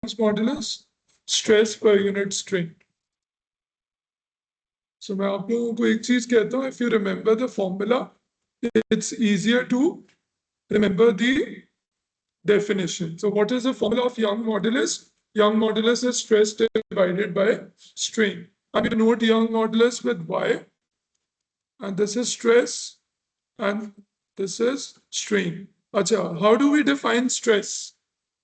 Young's modulus, stress per unit strain. So मैं आप लोगों को एक चीज कहता हूँ, if you remember the formula, it's easier to remember the definition. So what is the formula of Young modulus? Young modulus is stress divided by strain. I'm going to note Young modulus with Y, and this is stress, and this is strain. Acha, how do we define stress?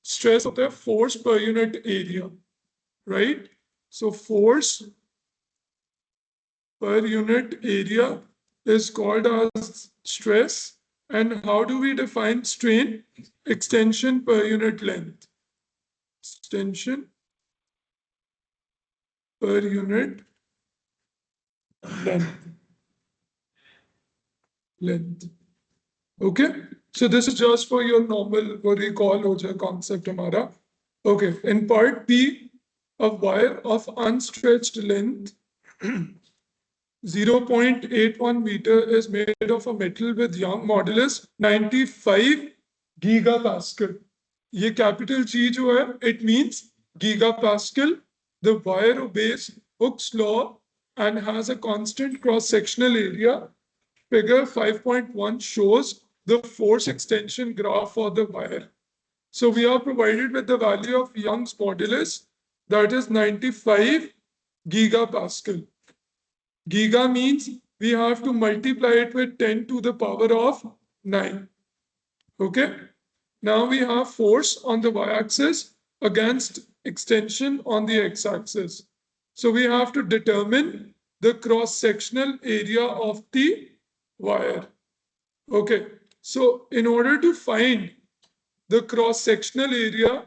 Stress होता है force per unit area, right? So force per unit area is called as stress. And how do we define strain? Extension per unit length. Extension per unit length. Okay, so this is just for your normal what we call hoja concept hamara. Okay, in part B, a wire of unstretched length 0.81 meter is made of a metal with Young modulus 95 gigapascal. ये capital G जो है, it means gigapascal. The wire obeys Hooke's law and has a constant cross-sectional area. Figure 5.1 shows the force extension graph for the wire. So we are provided with the value of Young's modulus, that is 95 gigapascal. Giga means we have to multiply it with 10 to the power of 9. Okay. Now we have force on the y-axis against extension on the x-axis. So we have to determine the cross-sectional area of the wire. Okay. So in order to find the cross-sectional area,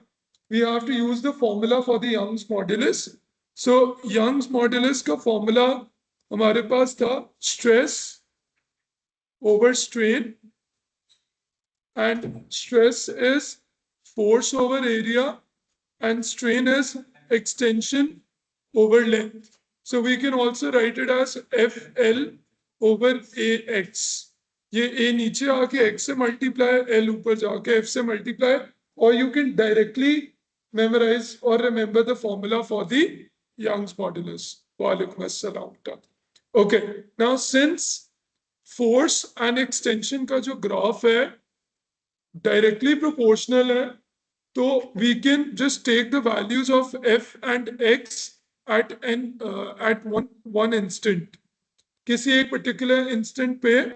we have to use the formula for the Young's modulus. So Young's modulus का formula हमारे पास था stress over strain, and stress is force over area and strain is extension over length. So we can also write it as FL over AX. ये A नीचे आके X से multiply, L ऊपर जाके F से multiply, or you can directly memorize or remember the formula for the Young's modulus. Walaikum assalam. Okay, now since force and extension का जो graph है directly proportional है, तो we can just take the values of F and X at one instant. किसी एक particular instant पे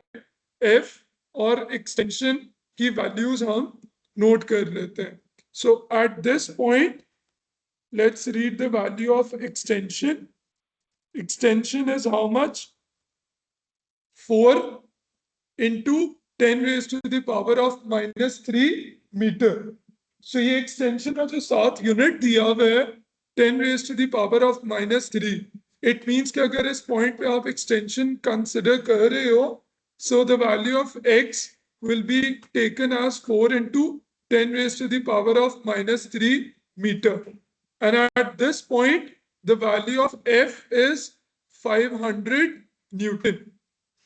F और extension की values हम note कर लेते हैं. So at this point, let's read the value of extension. Extension is how much? 4 into 10 raised to the power of -3 meter. So ये extension का जो 7 unit दिया हुआ है 10 raised to the power of -3. It means कि अगर इस point पे आप extension consider कर रहे हो, so the value of x will be taken as 4 into 10 raised to the power of -3 meter. And at this point, the value of F is 500 Newton.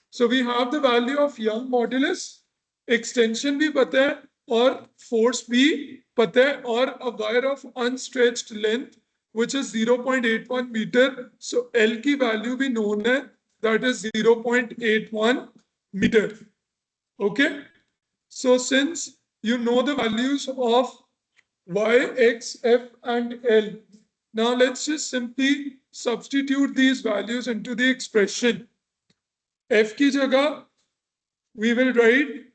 So we have the value of Young modulus, extension भी पता है और force भी पता है और a wire of unstretched length which is 0.81 meter. So L की value भी known है, that is 0.81 meter. Okay. So since you know the values of Y, X, F and L, now let's just simply substitute these values into the expression. F की जगह we will write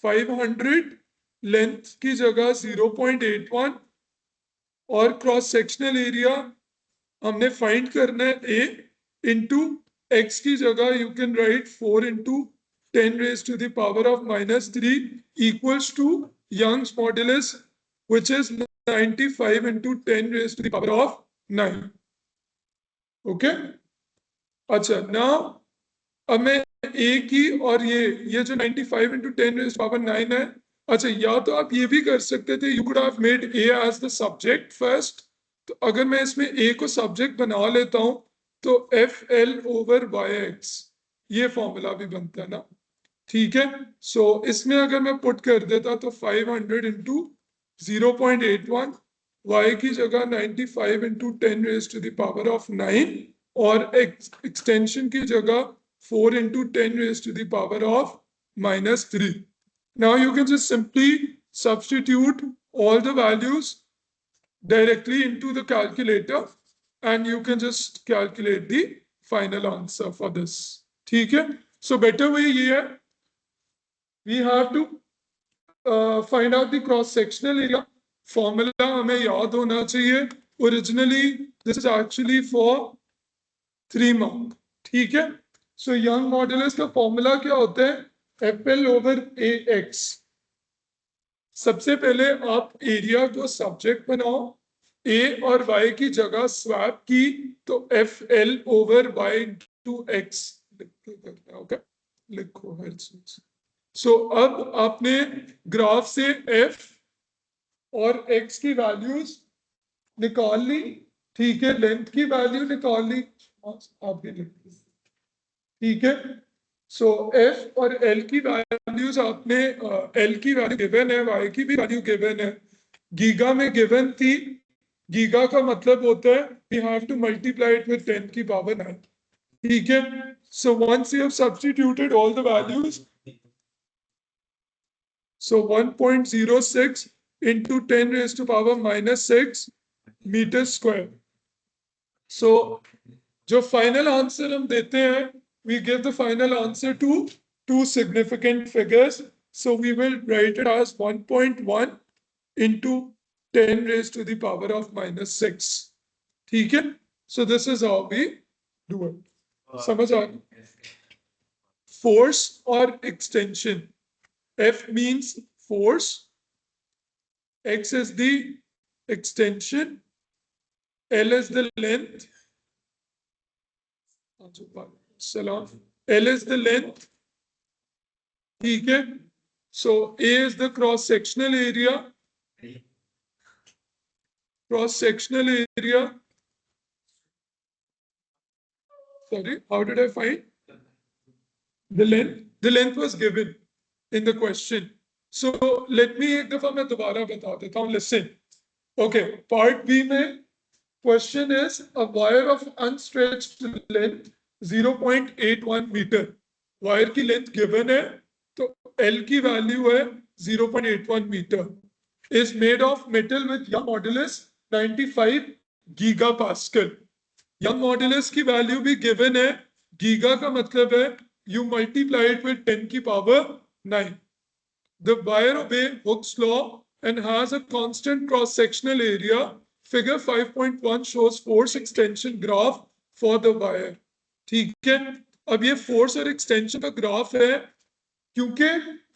500, length की जगह 0.81 और cross sectional area हमने find करना है A, into X की जगह you can write 4 into 10 raised to the power of -3 equals to Young's modulus, which is 95 into 10 raised to the power of 9. Okay. अच्छा, now अब मैं A की और ये जो 95 into 10 raised to the power 9 है, अच्छा या तो आप ये भी कर सकते थे, you could have made A as the subject first. तो अगर मैं इसमें A को subject बना लेता हूं तो FL over YX ये फॉर्मूला भी बनता है ना, ठीक है. सो इसमें अगर मैं पुट कर देता तो 500 into 0.81 y की जगह 95 into 10 raised to the power of 9 और extension की जगह 4 into 10 raised to the power of minus 3. Now you can just simply substitute all the values directly into the calculator and you can just calculate the final answer for this. ठीक है? So better way ये है, we have to find out the cross sectional area. Formula हमें याद होना चाहिए. Originally this is actually for 3 mark. ठीक है? So Young modulus का formula क्या होता है? FL over AX. सबसे पहले आप एरिया को सब्जेक्ट बनाओ, ए और वाई की जगह स्वैप की तो F L over Y to X करना होगा. लिखो हर चीज. सो अब आपने ग्राफ से एफ और एक्स की वैल्यूज निकाल ली. ठीक है, लेंथ की वैल्यू निकाल ली. आप भी लिख. ठीक है, सो एफ और एल की वैल्यूज आपने एल की वैल्यू गिवन है, वाई की भी वैल्यू गिवन है. गीगा में गिवन थी. गीगा का मतलब होता है we have to multiply it with 10 की पावर 9. ठीक है, so once you have substituted all the values, so 1.06 into 10 raised to power minus 6 metre square. So जो फाइनल आंसर हम देते हैं, we give the final answer to two significant figures. So we will write it as 1.1 into 10 raised to the power of minus 6. ठीक है? So this is how we do it. समझ आ गया? Force or extension. F means force. X is the extension. L is the length. Salam. L is the length. ठीक है? So A is the cross sectional area. Cross sectional area. Sorry, how did I find the length? The length was given in the question. So let me एक दफा मैं दोबारा बता देता हूँ. Listen. Okay, part B में question is a wire of unstretched length 0.81 meter. Wire की length given है, तो L की value है 0.81 meter. Is made of metal with Young modulus 95 gigapascal. Young modulus की value भी given है. Giga का मतलब है you multiply it with 10 की power 9. The wire obeys Hooke's law and has a constant cross-sectional area. Figure 5.1 shows force extension graph for the wire. ठीक है, अब ये force और extension का graph है. क्योंकि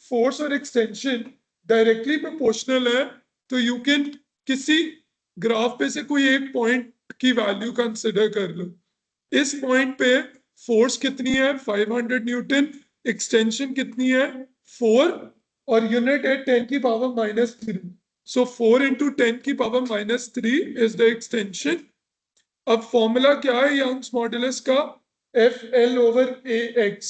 force और extension directly proportional है, तो you can किसी graph पे से कोई एक point की value consider कर लो. इस point पे force कितनी है? 500 न्यूटन. extension कितनी है? 4 और यूनिट है 10 की पावर minus 3. So 4 into 10 की power minus 3 is the extension. अब फॉर्मूला क्या है यंग्स मॉडुलस का? FL over AX.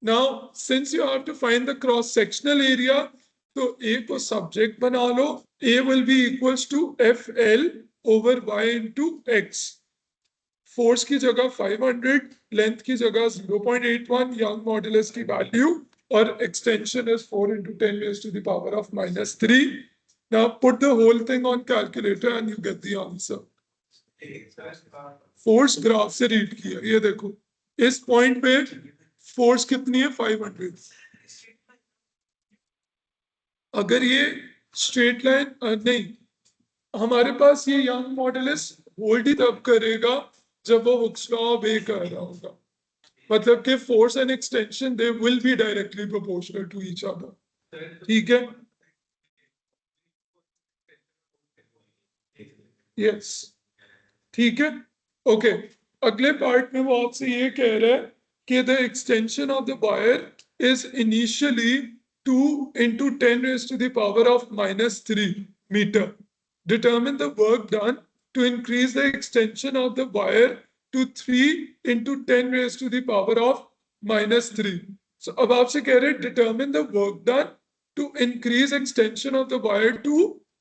Now since you have to find the cross sectional area, तो A को सब्जेक्ट बना लो. A will be equals to FL over Y into X. Force की जगह 500, length की जगह 0.81 यंग मॉडुलस की value और extension is 4 into 10 raised to the power of minus 3. Now put the whole thing on calculator and you get the answer. Force graph से read किया. ये देखो इस पॉइंट पे फोर्स कितनी है? 500. अगर ये स्ट्रेट लाइन नहीं, हमारे पास ये यंग मॉडुलस होल्ड ही तब करेगा जब वो हुक्स लॉ ओबे कर रहा होगा. मतलब कि force and extension they will be directly proportional to each other. ठीक है? यस, ठीक है. ओके, अगले पार्ट में वो आपसे ये कह रहा है कि the extension of the wire is initially 2 into 10 raised to the power of minus 3 meter. Determine the work done to increase the extension of the wire to 3 into 10 raised to the power of minus 3. So अब आपसे कह रहे हैं determine the work done to increase extension of the wire to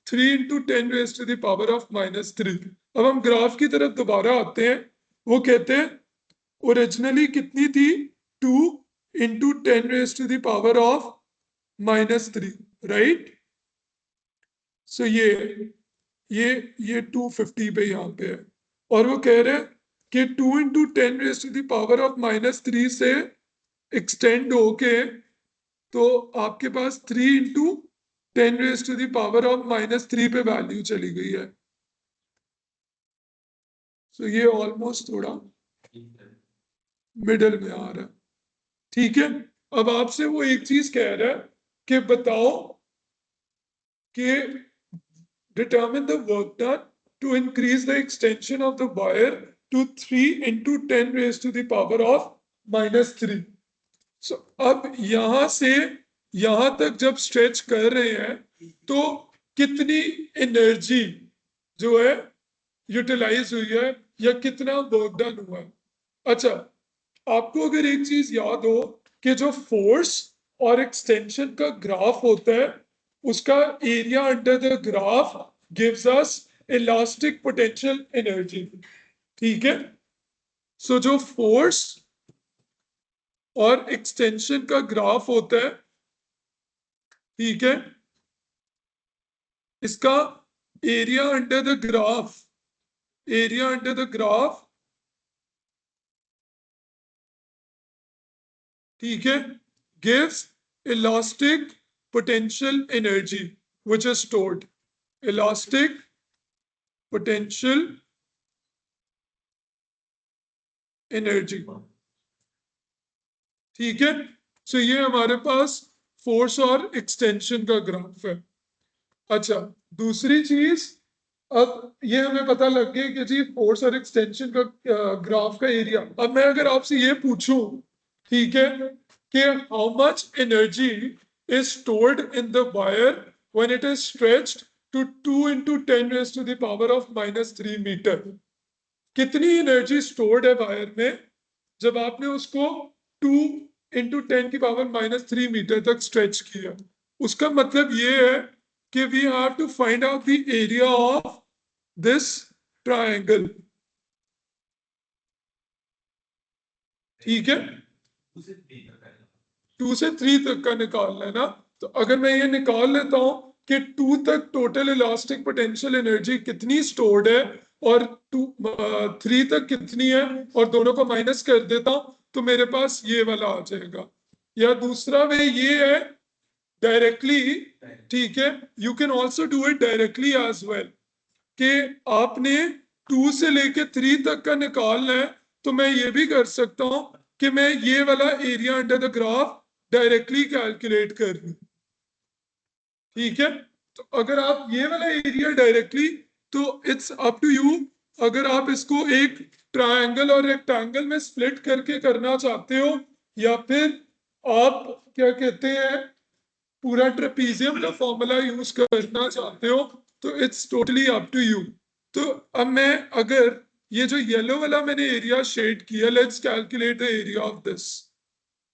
3 into 10 raised to the power of -3। अब हम graph की तरफ दोबारा आते हैं। वो कहते हैं ओरिजिनली कितनी थी, 2 into 10 raised to the power of -3, right. So ये 250 पे यहाँ पे है, और वो कह रहे हैं कि 2 into 10 raised to the power of -3 से एक्सटेंड होके तो आपके पास 3 into 10 raised to the power of -3 पे वैल्यू चली गई है। सो ये ऑलमोस्ट थोड़ा मिडल में आ रहा है, ठीक है। अब आपसे वो एक चीज कह रहा है कि बताओ कि determine the work done to increase the extension of the wire to 3 into 10 raised to the power of -3। So, अब यहां से यहां तक जब स्ट्रेच कर रहे हैं तो कितनी एनर्जी जो है यूटिलाइज हुई है या कितना वर्क डन हुआ है। अच्छा, आपको अगर एक चीज याद हो कि जो फोर्स और एक्सटेंशन का ग्राफ होता है उसका area under the graph gives us elastic potential energy, ठीक है। सो जो फोर्स और एक्सटेंशन का ग्राफ होता है, ठीक है, इसका area under the graph, area under the graph, ठीक है, gives elastic potential energy which is stored, elastic potential energy, ठीक है। सो ये हमारे पास फोर्स और एक्सटेंशन का ग्राफ है। अच्छा, दूसरी चीज, अब ये हमें पता लग गया कि जी फोर्स और एक्सटेंशन का ग्राफ का एरिया। अब मैं अगर आपसे ये पूछूं, ठीक है, कि how much energy is stored in the wire when it is stretched to 2 into 10 raised to the power of -3 metre, कितनी एनर्जी स्टोर्ड है वायर में जब आपने उसको 2 into 10 की पावर -3 मीटर तक स्ट्रेच किया। उसका मतलब ये है कि we have to find out the area of this triangle, ठीक है। 2 से 3 तक का निकालना है ना, तो अगर मैं ये निकाल लेता हूं कि 2 तक टोटल इलास्टिक पोटेंशियल एनर्जी कितनी स्टोर्ड है और 3 तक कितनी है और दोनों को माइनस कर देता हूं तो मेरे पास ये वाला आ जाएगा। या दूसरा वे ये है डायरेक्टली, ठीक है, you can also do it directly as well, कि आपने 2 से लेके 3 तक का निकालना है तो मैं ये भी कर सकता हूं कि मैं ये वाला area under the graph directly calculate कर लूं, ठीक है। तो अगर आप ये वाला एरिया डायरेक्टली, तो इट्स अप टू यू, अगर आप इसको एक ट्रायंगल और रेक्टेंगल में स्प्लिट करके करना चाहते हो या फिर आप क्या कहते हैं पूरा ट्रेपीजियम का फॉर्मूला यूज करना चाहते हो, तो it's totally up to you. तो अब मैं अगर ये जो येलो वाला मैंने एरिया शेड किया, let's calculate the area of this.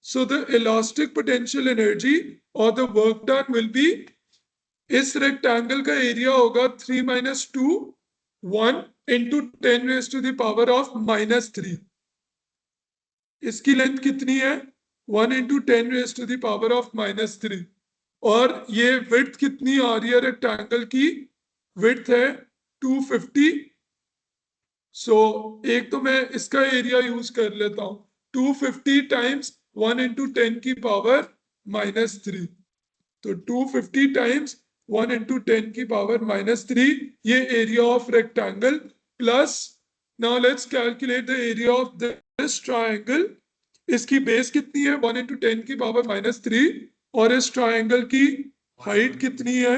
So the elastic potential energy और the work done will be, इस रेक्टेंगल का एरिया होगा 3 - 2 1 into 10 raised to the power of -3। इसकी लेंथ कितनी है, 1 into 10 raised to the power of -3। और ये width कितनी आ रही है रेक्टेंगल की, विड्थ है 250। सो एक तो मैं इसका एरिया यूज कर लेता हूं, 250 टाइम्स 1 into 10 की पावर -3, तो 250 टाइम्स 1 into 10 की पावर -3, ये area of rectangle plus, now let's calculate the area of this triangle. इसकी बेस कितनी है, 1 into 10 की पावर -3, और इस ट्रायंगल की हाइट कितनी है,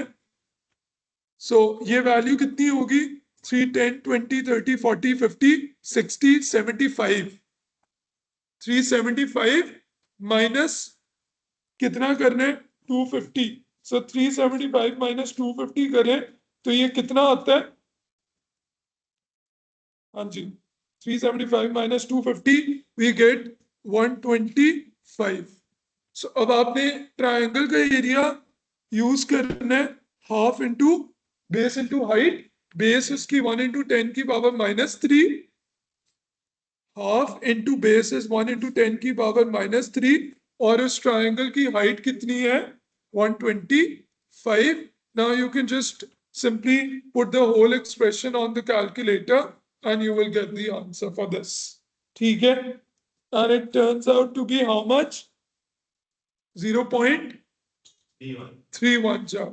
सो ये वैल्यू कितनी होगी, 3 10 20 30 40 50 60 75, 375 माइनस कितना करना है 250। सो 375 माइनस 250 करें तो ये कितना आता है, हाँ जी, 375 माइनस 250 वी गेट 125। अब आपने ट्रायंगल का एरिया यूज करना है half into base into height, base उसकी 1 इंटू 10 की power -3, half into base is 1 into 10 की पावर -3, और उस ट्राइंगल की हाइट कितनी है 125. Now you can just simply put the whole expression on the calculator and you will get the answer for this. ठीक है? And it turns out to be how much? 0.31 jar.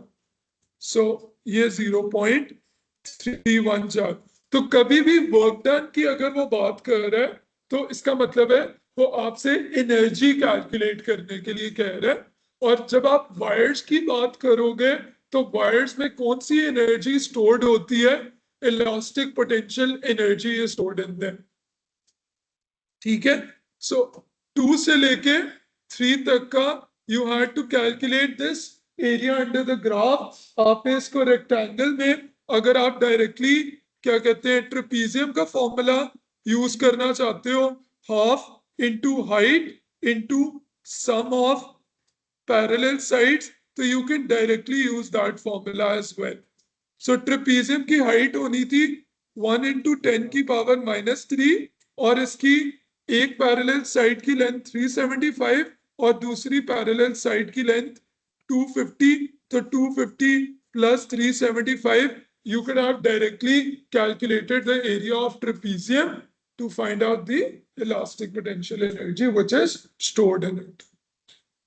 So ये 0.31 jar. तो कभी भी work done की अगर वो बात कर रहा है तो इसका मतलब है वो आपसे एनर्जी कैलकुलेट करने के लिए कह रहा है. और जब आप वायर्स की बात करोगे तो वायर्स में कौन सी एनर्जी स्टोर्ड होती है? Elastic potential energy is stored in them. ठीक है? सो 2 से लेके 3 तक का you had to calculate this area under the graph. आपने इसको रेक्टेंगल में अगर आप डायरेक्टली क्या कहते हैं ट्रेपीजियम का फॉर्मूला यूज करना चाहते हो, half into height into sum of parallel sides, तो you can directly use that formula as well. So trapezium की हाइट होनी थी 1 इंटू 10 की पावर -3, और इसकी एक पैरेलल साइड की लेंथ 375 और दूसरी पैरेलल साइड की लेंथ 250. तो 250 plus 375, you could have directly calculated the area of trapezium to find out the elastic potential energy which is stored in it.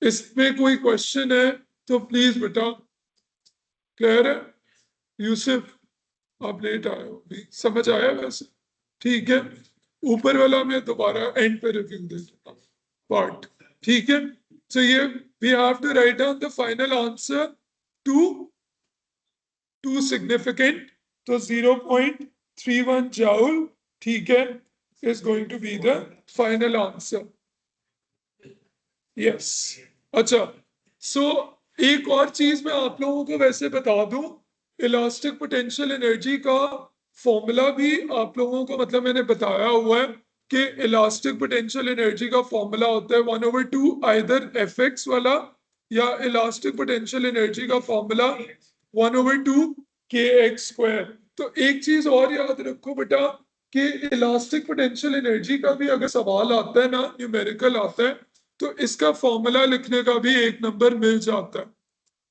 इसमें कोई क्वेश्चन है तो प्लीज बताओ. क्लियर है? यूसुफ आप लेट आए हो, भी समझ आया वैसे? ठीक है, ऊपर वाला मैं दोबारा एंड पे रिव्यू दे देता हूँ पार्ट. ठीक है? सो ये we have to write down the final answer to significant. तो 0.31 joule, ठीक है, is going to be the final answer. Yes. अच्छा, सो एक और चीज मैं आप लोगों को वैसे बता दूं, इलास्टिक पोटेंशियल एनर्जी का फॉर्मूला भी आप लोगों को मतलब मैंने बताया हुआ है कि इलास्टिक पोटेंशियल एनर्जी का फॉर्मूला होता है 1/2 आइदर एफ वाला, या इलास्टिक पोटेंशियल एनर्जी का फॉर्मूला 1/2 kx². तो एक चीज और याद रखो बेटा कि इलास्टिक पोटेंशियल एनर्जी का भी अगर सवाल आता है ना, न्यूमेरिकल आता है, तो इसका फॉर्मूला लिखने का भी एक नंबर मिल जाता है.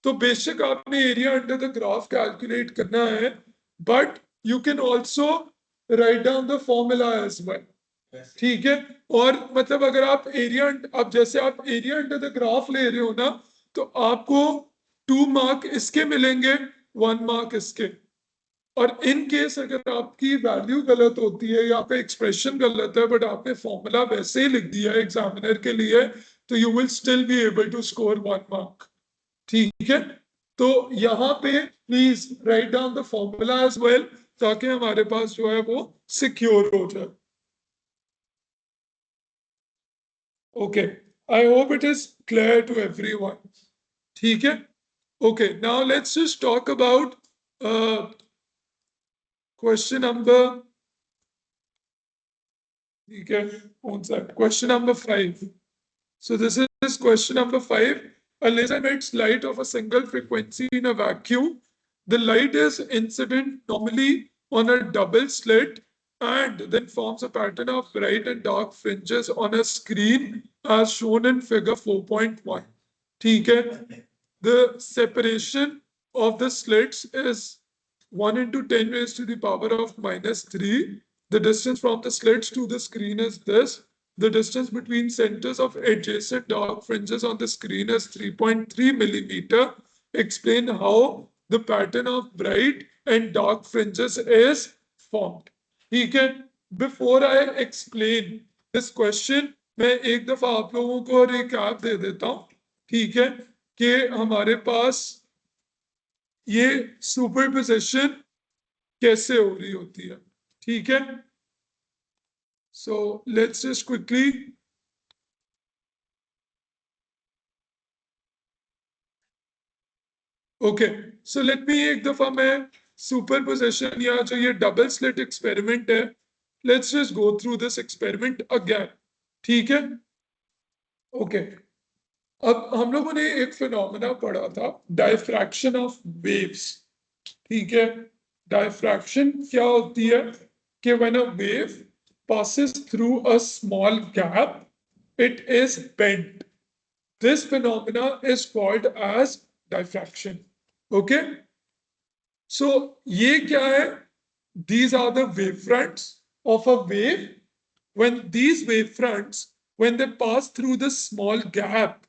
तो बेशक आपने area under the graph calculate करना है, but you can also write down the formula as well. ठीक है? और मतलब अगर आप एरिया, अब जैसे आप एरिया अंडर द ग्राफ ले रहे हो ना, तो आपको 2 मार्क इसके मिलेंगे, 1 मार्क इसके. और इन केस अगर आपकी वैल्यू गलत होती है या आपका एक्सप्रेशन गलत है बट आपने फॉर्मूला वैसे ही लिख दिया है एग्जामिनर के लिए, तो you will still be able to score 1 mark. ठीक है? तो यहाँ पे please write down the formula as well ताकि हमारे पास जो है वो सिक्योर हो जाए. Okay, I hope it is clear to everyone. ठीक है? Okay, now let's just talk about question number, ठीक है, कौन सा? Question number 5. So this is question number 5. A laser emits light of a single frequency in a vacuum. The light is incident normally on a double slit and then forms a pattern of bright and dark fringes on a screen as shown in figure 4.1. ठीक है? The separation of the slits is 1 into 10 raised to the power of -3. The distance from the slits to the screen is this. The distance between centers of adjacent dark fringes on the screen is 3.3 millimeter. Explain how the pattern of bright and dark fringes is formed. ठीक है? Before I explain this question, मैं एक दफा आप लोगों को recap दे देता हूं. ठीक है? कि हमारे पास ये सुपरपोजिशन कैसे हो रही होती है. ठीक है? So let's just quickly so let me एक दफा मैं सुपरपोजिशन या जो ये डबल स्लिट एक्सपेरिमेंट है, let's just go through this experiment again. ठीक है? ओके, अब हम लोगों ने एक फिनोमेना पढ़ा था, डायफ्रैक्शन ऑफ वेव्स. ठीक है, डायफ्रैक्शन क्या होती है कि when a wave passes through a small gap, it is bent. This phenomena is called as diffraction. Okay? So ये क्या है? These are the wavefronts of a wave. When these wavefronts, when they pass through the small gap,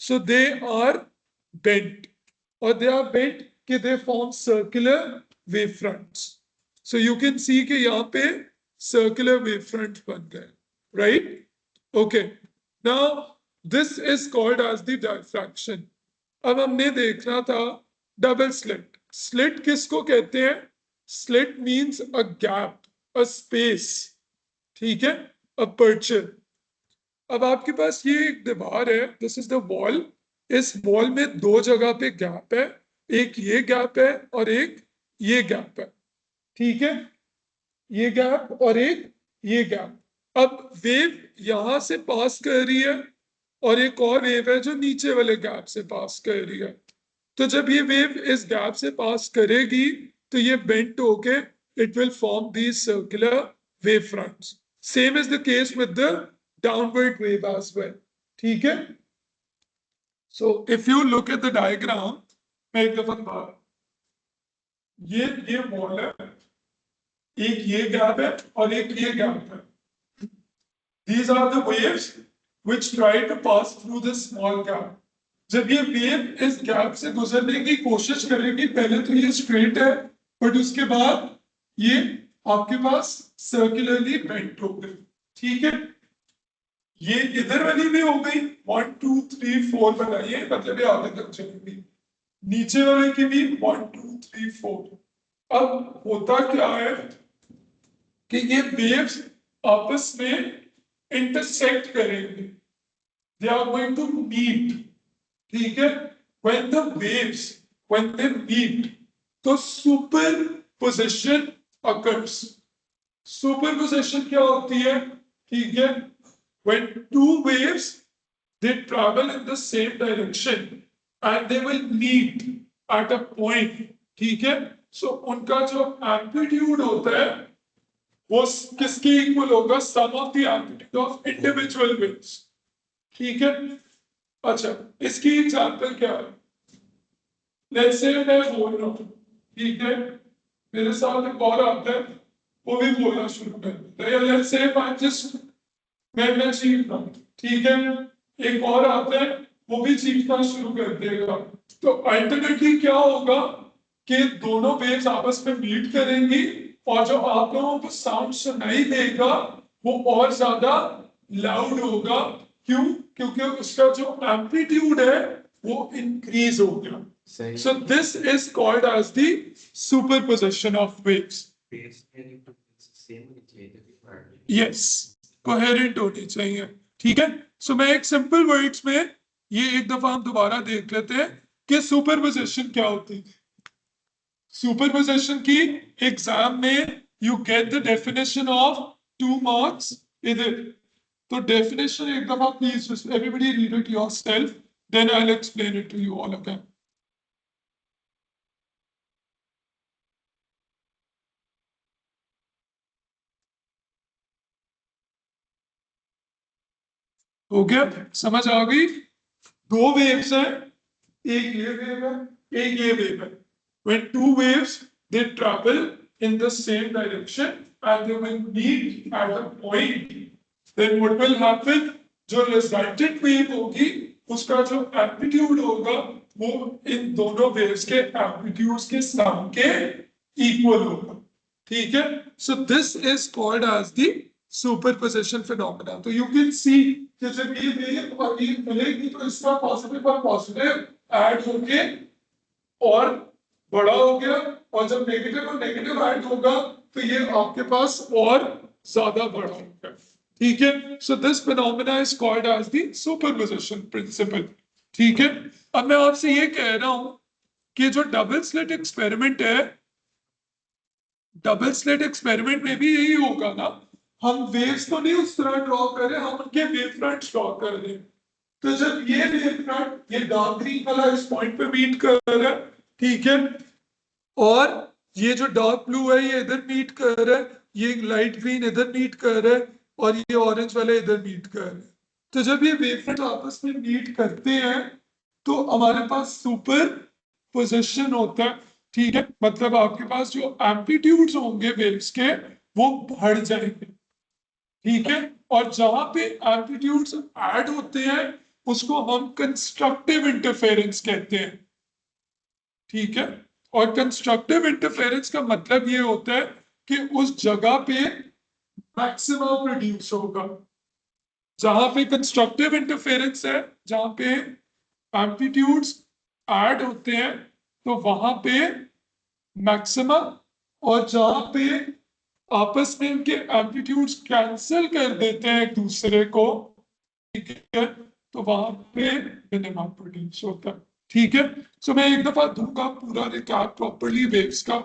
so they are bent, or they are bent कि they form circular wavefronts. So you can see कि यहाँ पे circular wavefront बन गए, right? Okay. Now this is called as the diffraction. अब हमने देखना था डबल स्लिट. स्लिट किसको कहते हैं? Slit means a gap, a space. ठीक है, अपर्चर. अब आपके पास ये एक दीवार है, दिस इज द वॉल. इस वॉल में दो जगह पे गैप है, एक ये गैप है और एक ये गैप है. ठीक है, ये गैप और एक ये गैप. अब वेव यहां से पास कर रही है और एक और वेव है जो नीचे वाले गैप से पास कर रही है. तो जब ये वेव इस गैप से पास करेगी तो ये बेंट होके it will form the circular wave fronts. Same is the case with the downward wave as well. ठीक है, so if you look at the diagram, मैं एक दफा बात, ये वॉल है, एक ये गैप है और एक ये गैप है. These are the waves which try to pass through the small gap. जब ये वेव इस गैप से गुजरने की कोशिश करेगी, पहले तो ये स्ट्रेट है, बट उसके बाद ये आपके पास सर्कुलरली बेंट हो गई. ठीक है, ये इधर वाली भी हो गई, 1 2 3 4 बनाइए, मतलब ये आगे तक चलेगी. नीचे वाले की भी 1 2 3 4. अब होता क्या है कि ये वेव्स आपस में इंटरसेक्ट करेंगे. They are going to meet. ठीक है, when the waves, when they meet, तो superposition occurs. Superposition क्या होती है? ठीक है, when two waves they travel in the same direction and they will meet at a point. ठीक है, so उनका जो amplitude होता है वो किसके इक्वल होगा? Sum of the amplitude of individual waves. ठीक है, अच्छा इसकी एग्जांपल क्या है? लेट्स से मैं बोल रहा हूँ, ठीक है, मेरे साथ एक और आता है, वो भी बोलना शुरू कर देता है. लेट्स से मैं चीख रहा हूँ, ठीक है, एक और आता है, वो भी चीखना शुरू कर देगा. तो अल्टरनेटली क्या होगा कि दोनों वेव्स आपस में मीट करेंगी और जो आप लोगों को साउंड सुनाई देगा वो और ज्यादा लाउड होगा. क्यों? क्योंकि उसका जो एम्पलीट्यूड है वो इंक्रीज हो गया. So this is called as the superposition of waves. Yes, coherent होनी चाहिए. ठीक है, सो मैं एक सिंपल वर्ड्स में ये एक दफा हम दोबारा देख लेते हैं कि सुपरपोजिशन क्या होती है. सुपरपोजिशन की एग्जाम में you get the definition of 2 marks. इधर तो डेफिनेशन एक दफा please everybody read it yourself, then I will explain it to you all again. हो गया? समझ आ गई? दो वेव्स हैं, एक ये वेव है, एक ये वेव है. When two waves they travel in the same direction and they will meet at a point, then what will happen? जो resultant wave होगी उसका जो amplitude होगा वो इन दोनों waves के amplitudes के sum के equal होगा. ठीक है, so this is called as the superposition phenomena. तो you can see कि जब ये wave और ये मिलेगी तो इसका positive और positive add होके और बड़ा हो गया, और जब नेगेटिव और नेगेटिव ऐड होगा तो ये आपके पास और ज्यादा बड़ा होगा. ठीक है, so this phenomena is called as the superposition principle. ठीक है, अब मैं आपसे ये कह रहा हूं कि जो डबल स्लिट एक्सपेरिमेंट है, डबल स्लिट एक्सपेरिमेंट में भी यही होगा ना. हम वेव्स तो नहीं उस तरह ड्रॉ कर रहे, हम उनके वेव फ्रंट्स ड्रॉ कर रहे हैं. तो जब ये वेव फ्रंट ये डार्क ग्रीन वाला इस पॉइंट पे मीट कर रहा है, ठीक है, और ये जो डार्क ब्लू है ये इधर मीट कर रहा है, ये लाइट ग्रीन इधर मीट कर रहा है, और ये ऑरेंज वाला इधर मीट कर रहा है। तो जब ये वेवफ्रंट आपस में मीट करते हैं तो हमारे पास सुपर पोजिशन होता है। ठीक है, मतलब आपके पास जो एम्पलीट्यूड्स होंगे वेव्स के वो बढ़ जाएंगे। ठीक है, और जहां पे एम्पलीट्यूड्स ऐड होते हैं उसको हम कंस्ट्रक्टिव इंटरफेरेंस कहते हैं। ठीक है, और कंस्ट्रक्टिव इंटरफेरेंस का मतलब ये होता है कि उस जगह पे मैक्सिमम प्रोड्यूस होगा। जहां पे कंस्ट्रक्टिव इंटरफेरेंस है, जहां पे एम्पलीट्यूड्स ऐड होते हैं, तो वहां पे मैक्सिमम, और जहां पे आपस में इनके एम्पलीट्यूड्स कैंसिल कर देते हैं एक दूसरे को, ठीक है, तो वहां पे मिनिमम प्रोड्यूस होता है। ठीक है, सो मैं एक दफा दूंगा पूरा रिकैप प्रॉपरली वेव्स का,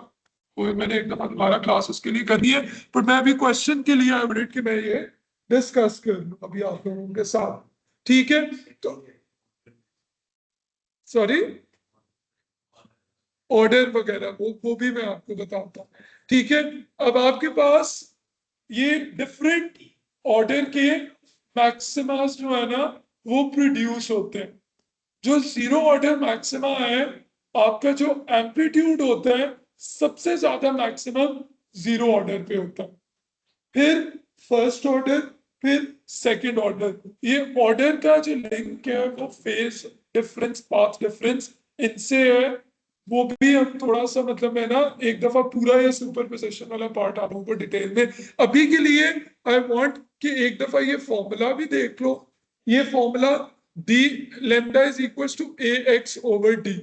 और मैंने एक दफा दोबारा क्लास उसके लिए करनी है, पर मैं अभी क्वेश्चन के लिए आई वांटेड कि मैं ये डिस्कस कर लूं अभी आप लोगों के साथ। ठीक है, तो सॉरी, ऑर्डर वगैरह वो भी मैं आपको बताता हूँ। ठीक है, अब आपके पास ये डिफरेंट ऑर्डर के मैक्सिमास जो है ना वो प्रोड्यूस होते हैं। जो जीरो ऑर्डर मैक्सिमा है, आपका जो एम्पलीट्यूड होता है सबसे ज्यादा मैक्सिमम जीरो ऑर्डर पे होता है, फिर फर्स्ट ऑर्डर, फिर सेकंड ऑर्डर। ये ऑर्डर का जो लिंक है वो फेज डिफरेंस, पाथ डिफरेंस इनसे है। वो भी हम थोड़ा सा मतलब मैं ना एक दफा पूरा ये सुपरपोजिशन वाला पार्ट आप लोगों को डिटेल में, अभी के लिए आई वांट कि एक दफा ये फॉर्मूला भी देख लो। ये formula D lambda is equal to A X over D.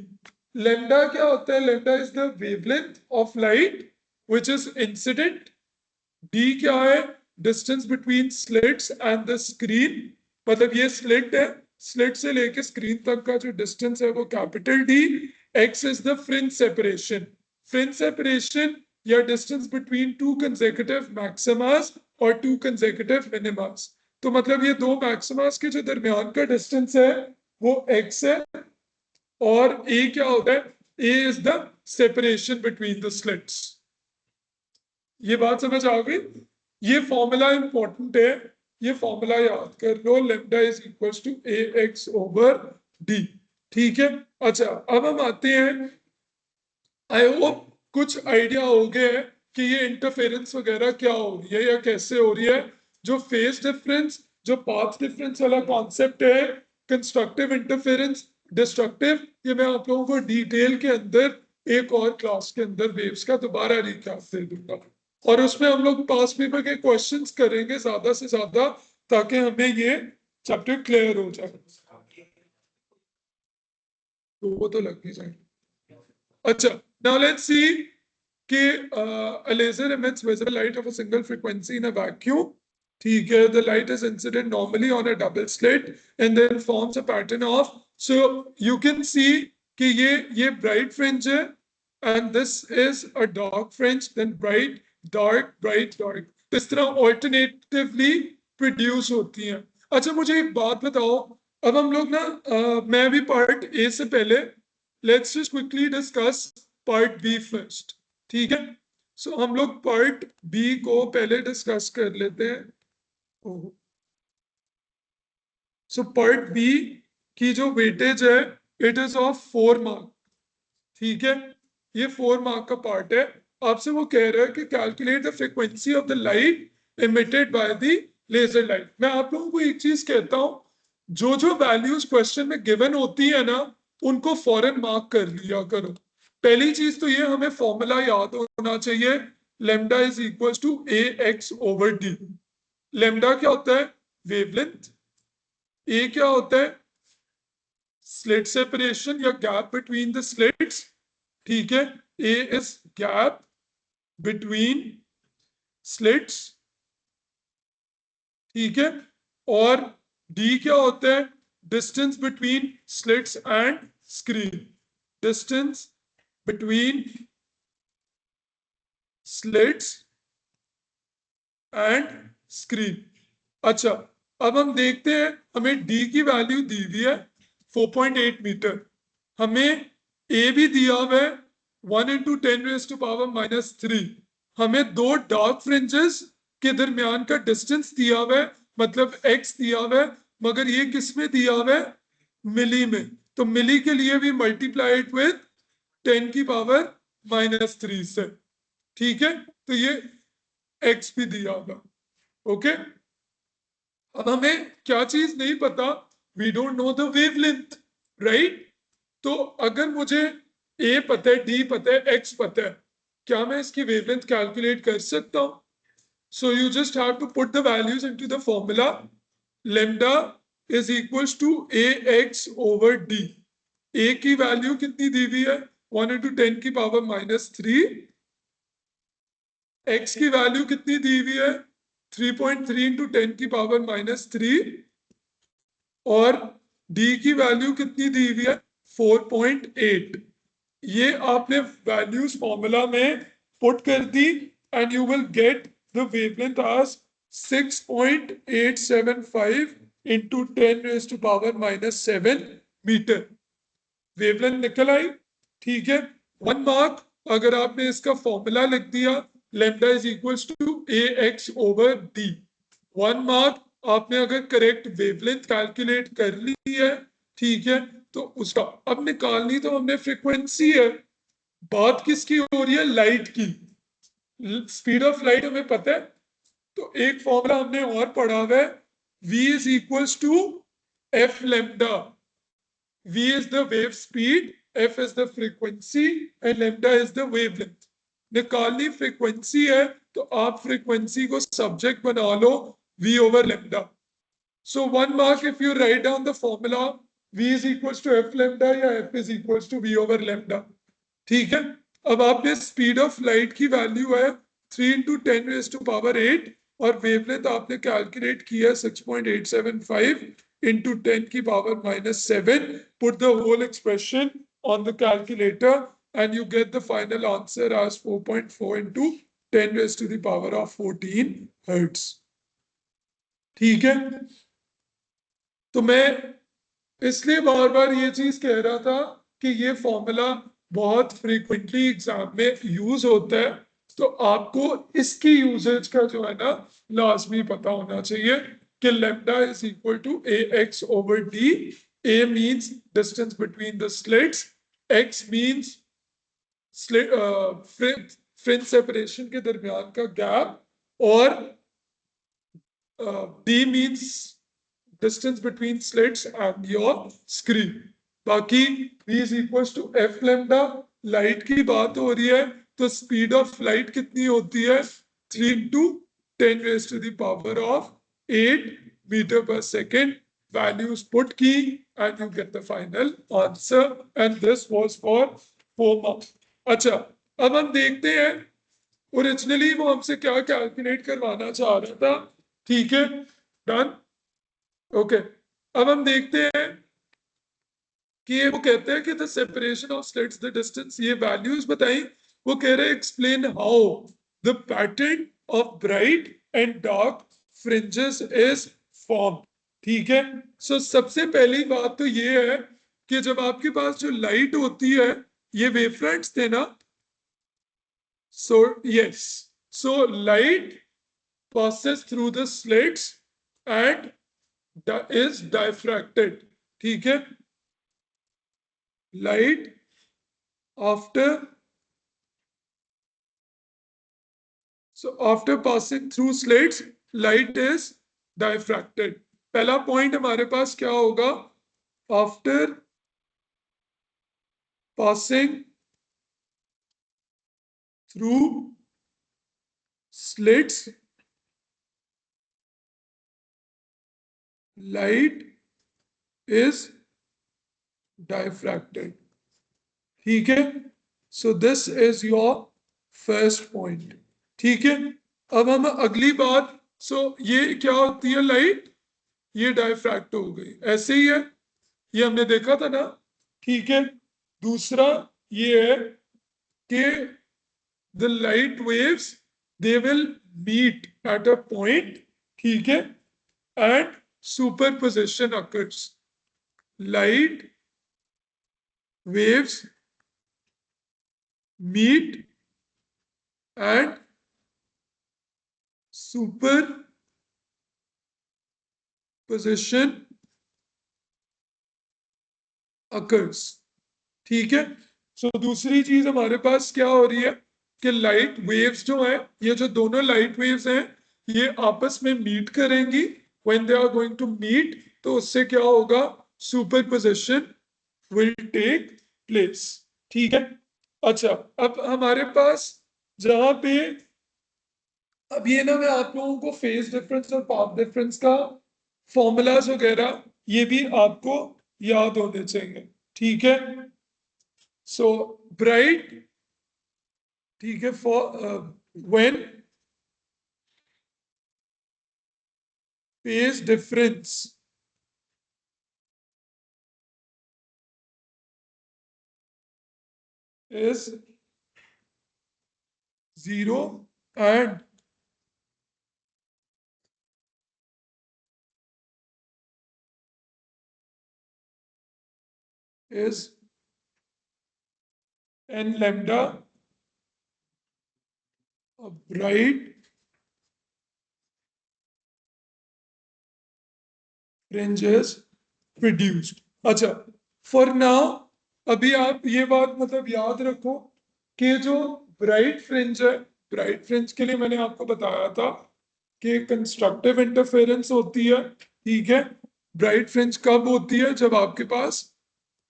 Lambda क्या होता है? Lambda is the wavelength of light which is incident. D क्या है? Distance between slits and the screen, मतलब ये स्लिट है, स्लिट से लेके स्क्रीन तक का जो डिस्टेंस है वो capital D. X is the fringe separation, fringe separation या distance between two consecutive maxima और टू कंसेक्यूटिव मिनिमास। तो मतलब ये दो मैक्सिमास के जो दरमियान का डिस्टेंस है वो एक्स है, और ए क्या होता है? A is the separation between the slits. ये बात समझ आ गई? ये फॉर्मूला इंपॉर्टेंट है, ये फॉर्मूला याद कर लो, lambda is equal to A X over D. ठीक है, अच्छा अब हम आते हैं, आई होप कुछ आइडिया हो गया है कि ये इंटरफेरेंस वगैरह क्या हो रही है या कैसे हो रही है। जो फेज डिफरेंस, जो पाथ डिफरेंस वाला कॉन्सेप्ट है, कंस्ट्रक्टिव इंटरफेरेंस, डिस्ट्रक्टिव, ये मैं आप लोगों को डिटेल के अंदर एक और क्लास के अंदर वेव्स का दोबारा रिकैप दे दूंगा, और उसमें हम लोग पास पेपर के क्वेश्चंस करेंगे ज्यादा से ज्यादा, ताकि हमें ये चैप्टर क्लियर हो जाए। तो वो तो लग ही जाए। अच्छा, now let's see कि a laser emits visible light of a single frequency in a vacuum. ठीक है, the light is incident normally on a double slit and then forms a pattern of, so you can see कि ये bright fringe है, and this is a dark fringe, then bright dark bright dark, तो इस तरह alternatively produce होती हैं। अच्छा मुझे एक बात बताओ, अब हम लोग ना मैं भी पार्ट ए से पहले, let's just quickly discuss part B first. ठीक है, सो हम लोग पार्ट बी को पहले डिस्कस कर लेते हैं। सो पार्ट बी की जो वेटेज है इट इज ऑफ 4 मार्क। ठीक है, ये 4 मार्क का पार्ट है। आपसे वो कह रहा है कि calculate the frequency of the light emitted by the laser light. मैं आप लोगों को एक चीज कहता हूं, जो जो वैल्यूज क्वेश्चन में गिवन होती है ना उनको फौरन मार्क कर लिया करो। पहली चीज तो ये हमें फॉर्मूला याद होना चाहिए, lambda is equal to A X over D. Lambda क्या होता है? वेवलेंथ। ए क्या होता है? स्लिट सेपरेशन या गैप बिटवीन द स्लिट्स। ठीक है, A is gap between slits. ठीक है, और डी क्या होता है? Distance between slits and screen, distance between slits and screen. अच्छा, अब हम देखते हैं, हमें डी की वैल्यू दी हुई है 4.8 मीटर, हमें ए भी दिया हुआ है 1 × 10⁻³ हमें दो डार्क फ्रिंजेस के दरमियान का डिस्टेंस दिया हुआ है, मतलब x दिया हुआ है, मगर ये किस में दिया हुआ है? मिली में। तो मिली के लिए भी मल्टीप्लाइड विथ 10⁻³ से। ठीक है, तो ये x भी दिया होगा। ओके, अब हमें क्या चीज नहीं पता, we don't know the wavelength, right? तो अगर मुझे ए पता है, डी पता है, एक्स पता है, क्या मैं इसकी वेवलेंथ कैलकुलेट कर सकता हूं? So you just have to put the values into the formula. Lambda is equals to A X over D. A की वैल्यू कितनी दी हुई है? 1 × 10⁻³ एक्स की वैल्यू कितनी दी हुई है? 3.3 × 10⁻³ और डी की वैल्यू कितनी दी हुई है? 4.8. ये आपने वैल्यूज फॉर्मूला में पुट कर दी and you will get the wavelength as 6.875 into 10⁻⁻7 metre. Wavelength निकल आई, ठीक है? 1 मार्क अगर आपने इसका फॉर्मूला लिख दिया, lambda is equals to A X over D. 1 mark आपने अगर करेक्ट वेवलेंथ कैलकुलेट कर ली है, ठीक है, तो उसका अब निकालनी तो हमने फ्रीक्वेंसी है. बात किसकी हो रही है? लाइट की. स्पीड ऑफ लाइट हमें पता है, तो एक फॉर्मूला हमने और पढ़ा हुआ है, v is equals to F lambda. v is the wave speed, f is the frequency and lambda is the wavelength. निकालनी फ्रीक्वेंसी है तो आप फ्रीक्वेंसी को सब्जेक्ट बना लो v over lambda. So 1 mark if you write down the formula v is equals to f lambda या f is equals to v over lambda. ठीक है, अब आपने स्पीड ऑफ लाइट की वैल्यू है 3 × 10⁻⁸ और वेवलेंथ आपने कैलकुलेट किया 6.875 into 10⁻⁻7. Put the whole expression on the calculator and you get the final answer as 4.4 into 10⁻14 hertz. ठीक है, तो मैं इसलिए बार बार ये चीज कह रहा था कि ये फॉर्मूला बहुत फ्रीक्वेंटली एग्जाम में यूज होता है, तो आपको इसकी यूजेज का जो है ना लाजमी पता होना चाहिए कि lambda is equal to A X over D. A means distance between the slits, X means fringe separation के दरमियान का गैप, और D means distance between slits and your screen. बाकी v is equals to f lambda. Light की बात हो रही है तो स्पीड ऑफ लाइट कितनी होती है? 3 into 10⁻⁸ मीटर/सेकेंड. values put की and you get the final answer and this was for 4 marks. अच्छा, अब हम देखते हैं ओरिजिनली वो हमसे क्या कैलकुलेट करवाना चाह रहा था. ठीक है, डन. ओके, अब हम देखते हैं कि वो कहते हैं कि the separation of slits the distance, ये वैल्यूज बताई. वो कह रहे हैं explain how the pattern of bright and dark fringes is form. ठीक है, सो सबसे पहली बात तो ये है कि जब आपके पास जो लाइट होती है, ये वेवफ्रंट्स थे ना. So yes, so light passes through the slits and is diffracted. ठीक है, light after passing through slits, light is diffracted. पहला पॉइंट हमारे पास क्या होगा? After passing through slits, light is diffracted. ठीक है, so this is your first point. ठीक है, अब हम अगली बात, सो ये क्या होती है? लाइट ये डायफ्रैक्ट हो गई, ऐसे ही है, ये हमने देखा था ना. ठीक है, दूसरा ये है कि the light waves they will meet at a point. ठीक है, and superposition occurs. Light waves meet and superposition occurs. ठीक है. सो दूसरी चीज हमारे पास क्या हो रही है कि लाइट वेव्स जो है, ये जो दोनों लाइट वेव्स हैं, ये आपस में मीट करेंगी. When they are going to meet, तो उससे क्या होगा, सुपरपोजिशन विल टेक प्लेस. ठीक है. अच्छा, अब हमारे पास जहां पे, अब ये ना मैं आप लोगों को फेज डिफरेंस और पाथ डिफरेंस का फॉर्मूलाज वगैरह ये भी आपको याद होने चाहिए. ठीक है. सो ब्राइट, ठीक है, for when phase difference is 0 and is n lambda, a bright fringe is produced. अच्छा, फॉर नाउ अभी आप ये बात मतलब याद रखो कि जो ब्राइट फ्रिंज है, ब्राइट फ्रिंज के लिए मैंने आपको बताया था कि कंस्ट्रक्टिव इंटरफेरेंस होती है. ठीक है. ब्राइट फ्रिंज कब होती है, जब आपके पास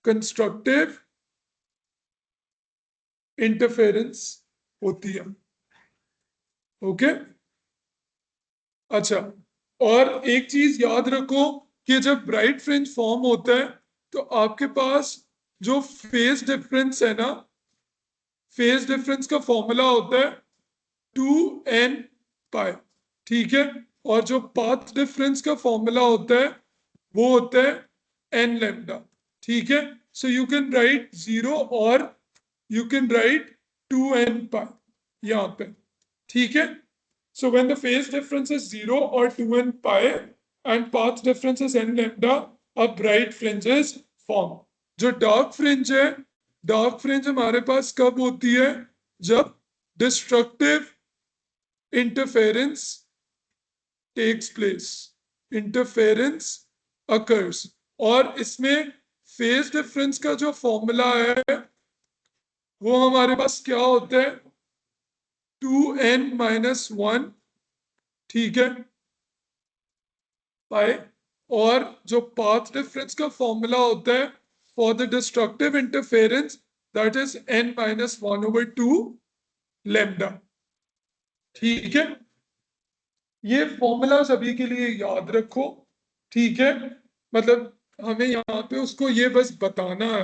कंस्ट्रक्टिव इंटरफेरेंस होती है. ओके. अच्छा, और एक चीज याद रखो कि जब ब्राइट फ्रिंज फॉर्म होता है तो आपके पास जो फेज डिफरेंस है ना, फेज डिफरेंस का फॉर्मूला होता है 2n पाई. ठीक है. और जो पाथ डिफरेंस का फॉर्मूला होता है वो होता है n लैम्डा. ठीक है. सो यू कैन राइट 0 और यू कैन राइट 2n पाई यहां पे. ठीक है. So when the phase difference is 0 or 2n pi and path difference is n lambda, a bright fringe is formed. जो dark fringe है, dark fringe हमारे पास कब होती है, जब destructive interference takes place, interference occurs. और इसमें phase difference का जो फॉर्मूला है वो हमारे पास क्या होता है, 2n-1. ठीक है. पाए. और जो पाथ डिफरेंस का फॉर्मूला होता है for the destructive interference, that is n-1/2 lambda. ठीक है. ये फॉर्मूला सभी के लिए याद रखो. ठीक है. मतलब हमें यहाँ पे उसको ये बस बताना है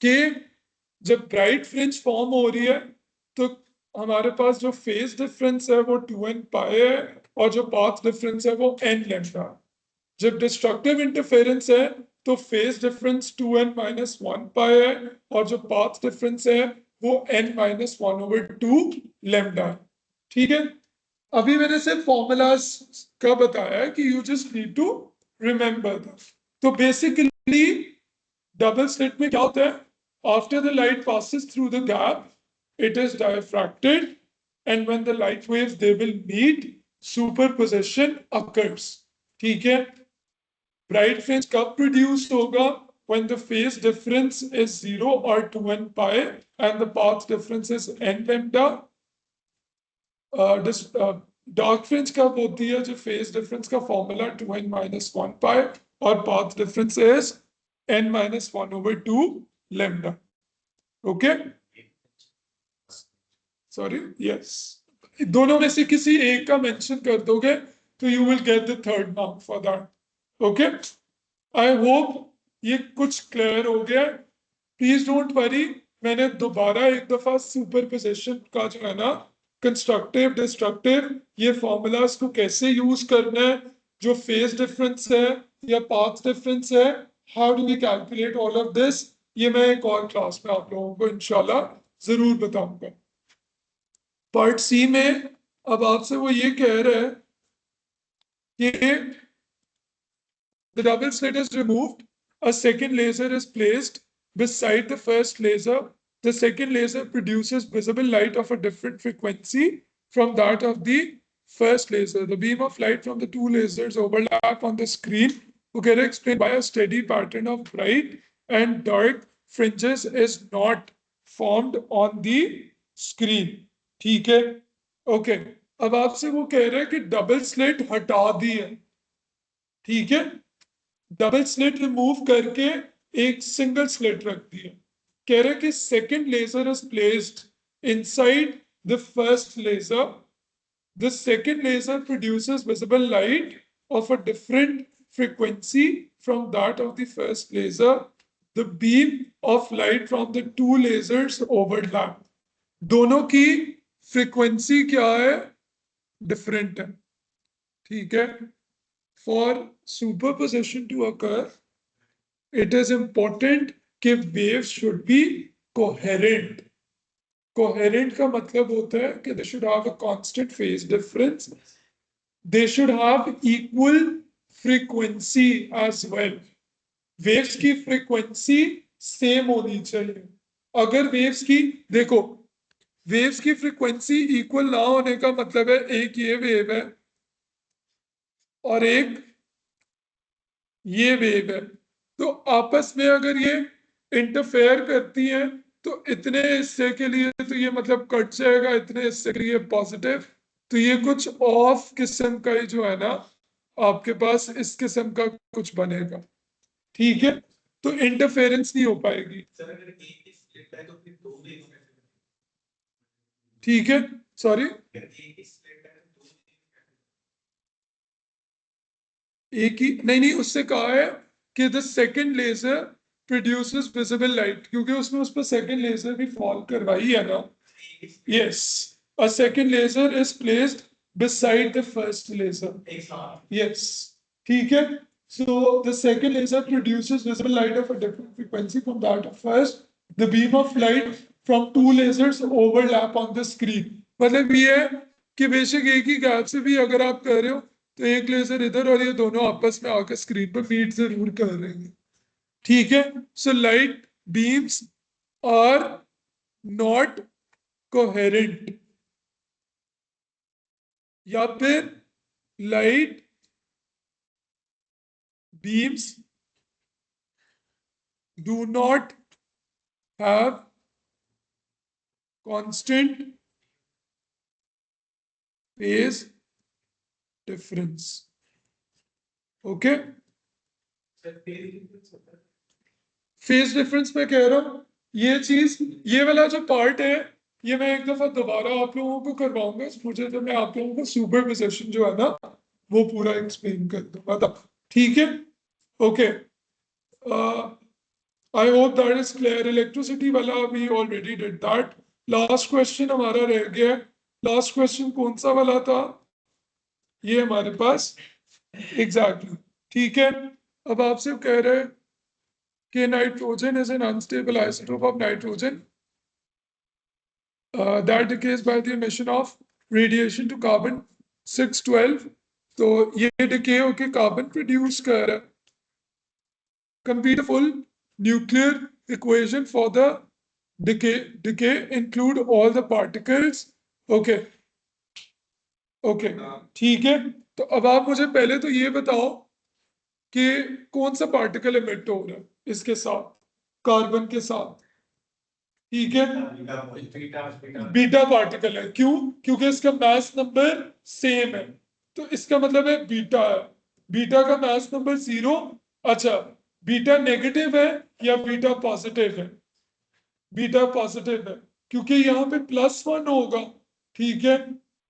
कि जब ब्राइट फ्रिंज फॉर्म हो रही है तो हमारे पास जो फेज डिफरेंस है वो 2n पाई है और जो पाथ डिफरेंस है वो n लैम्डा. जब डिस्ट्रक्टिव इंटरफेरेंस है तो फेज डिफरेंस 2n-1 पाई है और जो पाथ डिफरेंस है वो n-1/2 लैम्डा. ठीक है. अभी मैंने सिर्फ फॉर्मूलाज का बताया है कि you just need to remember that. तो बेसिकली डबल स्लिट में क्या होता है, after the light passes through the gap it is diffracted and when the light waves they will meet, superposition occurs. ठीक है. ब्राइट फ्रिंज कब produce होगा, when the phase difference is 0 or 2n pi and the path difference is n lambda. Dark fringe कब होती है, जो phase difference का formula 2n-1 पाई और path difference is n-1/2 lambda. Okay. Sorry, yes, दोनों में से किसी एक का मेंशन कर दोगे तो you will get the third mark for that. Okay. I hope ये कुछ क्लियर हो गया. प्लीज डोंट वरी, मैंने दोबारा एक दफा सुपरपोजिशन का जो है ना, कंस्ट्रक्टिव डिस्ट्रक्टिव, ये फॉर्मूलाज को कैसे यूज करना है, जो फेज डिफरेंस है या पाथ डिफरेंस है, how do we calculate all of this, ये मैं एक और क्लास में आप लोगों को इंशाल्लाह जरूर बताऊंगा. पार्ट सी में अब आपसे वो ये कह रहा है कि the double slit is removed, a second laser is placed beside the first laser the second laser produces visible light of a different frequency from that of the first laser. The beam of light from the two lasers overlap on the screen. Okay, explained by a steady pattern of bright and dark fringes is not formed on the screen. ठीक है? Okay, अब आपसे वो कह रहे हैं कि double slit हटा दी है, ठीक है? डबल स्लिट रिमूव करके एक सिंगल स्लिट रख दी है। कह रहे कि second laser is placed inside the first laser, the second laser produces visible light of a different frequency from that of the first laser. The beam of light from the two lasers overlap. दोनों की frequency क्या है? Different है, ठीक है? For superposition to occur, it is important कि waves should be coherent. Coherent का मतलब होता है कि they should have a constant phase difference. They should have equal frequency as well. Waves की frequency same होनी चाहिए. अगर waves की, देखो, waves की frequency equal ना होने का मतलब है एक ये wave है और एक ये wave है, तो आपस में अगर ये इंटरफेयर करती हैं तो इतने हिस्से के लिए तो ये मतलब कट जाएगा, इतने हिस्से के लिए पॉजिटिव, तो ये कुछ ऑफ किस्म का ही जो है ना, आपके पास इस किस्म का कुछ बनेगा, ठीक है? तो इंटरफेरेंस नहीं हो पाएगी, ठीक है? सॉरी, एक ही नहीं, नहीं, उससे कहा है कि the second laser produces visible light, क्योंकि उसने उस पर सेकेंड लेजर भी फॉल करवाई है ना। Yes, a second laser is placed beside the first laser. Yes, ठीक है? So the second laser produces visible light of a different frequency from that of first. The beam of light from two lasers overlap on the screen. मतलब ये है कि बेशक एक ही gap से भी अगर आप कर रहे हो तो एक लेजर इधर और ये दोनों आपस में आकर स्क्रीन पर मीट जरूर कर रहे हैं, ठीक है? So light beams are not coherent, या फिर light beams do not have constant phase difference. Okay, phase difference में कह रहा हूं, ये चीज, ये वाला जो पार्ट है, ये मैं एक दफा दोबारा आप लोगों को करवाऊंगा मुझे, तो मैं आप लोगों को सुपरपोजिशन जो है ना वो पूरा एक्सप्लेन कर दूंगा तब, ठीक है? Okay, I hope that is clear. Electricity वाला we already did that. Last question हमारा रह गया. लास्ट क्वेश्चन कौन सा वाला था? ये हमारे पास, एग्जैक्टली, ठीक है? अब आपसे कह रहे हैं कि nitrogen is an unstable isotope of nitrogen that decays by the emission of radiation to carbon 612. तो ये decay होके कार्बन प्रोड्यूस कर रहा है. Complete a full nuclear equation for the decay include all the particles. Okay, okay, ठीक है? तो अब आप मुझे पहले तो ये बताओ कि कौन सा पार्टिकल एमिट हो रहा है इसके साथ, कार्बन के साथ, ठीक है? बीटा पार्टिकल है. क्यों? क्योंकि इसका मास नंबर सेम है, तो इसका मतलब है बीटा है. बीटा का मास नंबर 0. अच्छा, बीटा नेगेटिव है या बीटा पॉजिटिव है? बीटा पॉजिटिव है, क्योंकि यहाँ पे +1 होगा, ठीक है?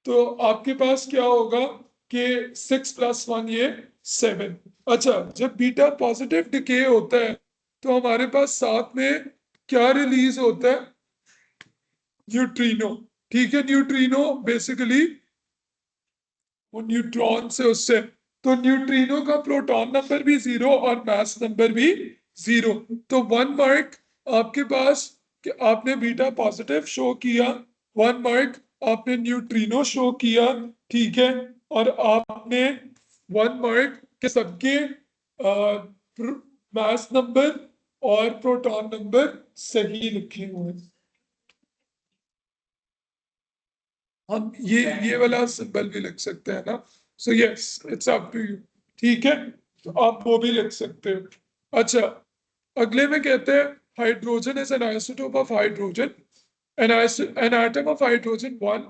तो आपके पास क्या होगा कि 6 + 1 ये 7. अच्छा, जब बीटा पॉजिटिव डिके होता है तो हमारे पास साथ में क्या रिलीज होता है? न्यूट्रिनो, ठीक है? न्यूट्रिनो बेसिकली वो न्यूट्रॉन से उससे, तो न्यूट्रिनो का प्रोटॉन नंबर भी 0 और मास नंबर भी 0. तो 1 मार्क आपके पास कि आपने बीटा पॉजिटिव शो किया, 1 मार्क आपने न्यूट्रिनो शो किया, ठीक है? और आपने 1 मार्क के सबके मास नंबर और प्रोटॉन नंबर सही लिखे हुए. हम ये वाला सिंबल भी लिख सकते हैं ना, so yes it's up to you. ठीक है, तो आप वो भी लिख सकते हो। अच्छा, अगले में कहते हैं hydrogen is an isotope of hydrogen. An atom of hydrogen 1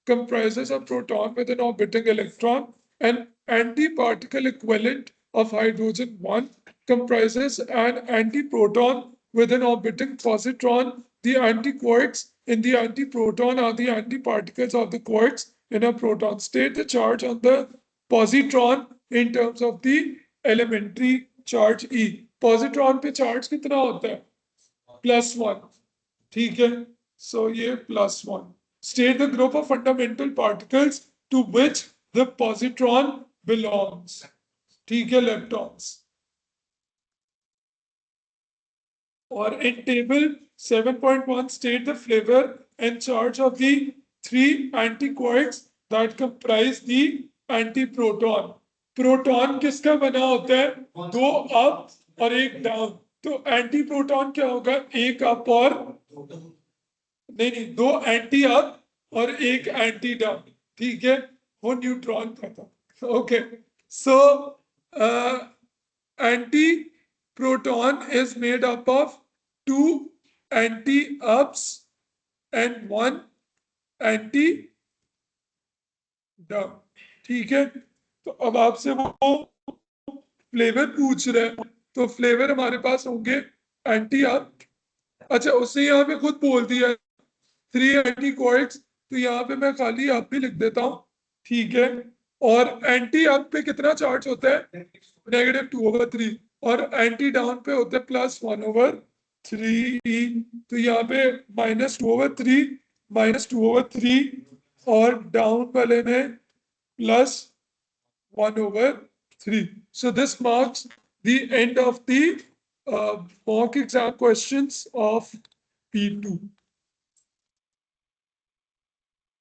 comprises a proton with an orbiting electron. An antiparticle equivalent of hydrogen 1 comprises an antiproton with an orbiting positron. The antiquarks in the antiproton are the antiparticles of the quarks in a proton. State the charge on the positron in terms of the elementary charge E. Positron पे charge कितना होता है? +1। ठीक है, so ये +1। State the group of fundamental particles to which the positron belongs. ठीक है, leptons। और in table 7.1 state the flavor and charge of the three antiquarks that comprise the antiproton। Proton किसका बना होता है? दो अप और एक डाउन। तो एंटीप्रोटॉन क्या होगा? एक अप और नहीं नहीं, दो एंटी अप और एक एंटी डाउन। ठीक है, वो न्यूट्रॉन का था। Okay, so anti proton is made up of two anti ups and one anti down. ठीक है, तो अब आपसे वो फ्लेवर पूछ रहे हैं, तो फ्लेवर हमारे पास होंगे एंटी अप। अच्छा, उसने यहाँ पे खुद बोल दिया थ्री एंटी क्वाइट्स, तो यहाँ पे मैं खाली अप भी लिख देता हूँ। ठीक है, और एंटी अप पे कितना चार्ज होता है? -2/3। और एंटी डाउन पे होता है +1/3। तो यहाँ पे -2/3, -2/3, और डाउन वाले में +1/3। So this marks the end of the mock exam questions of P2.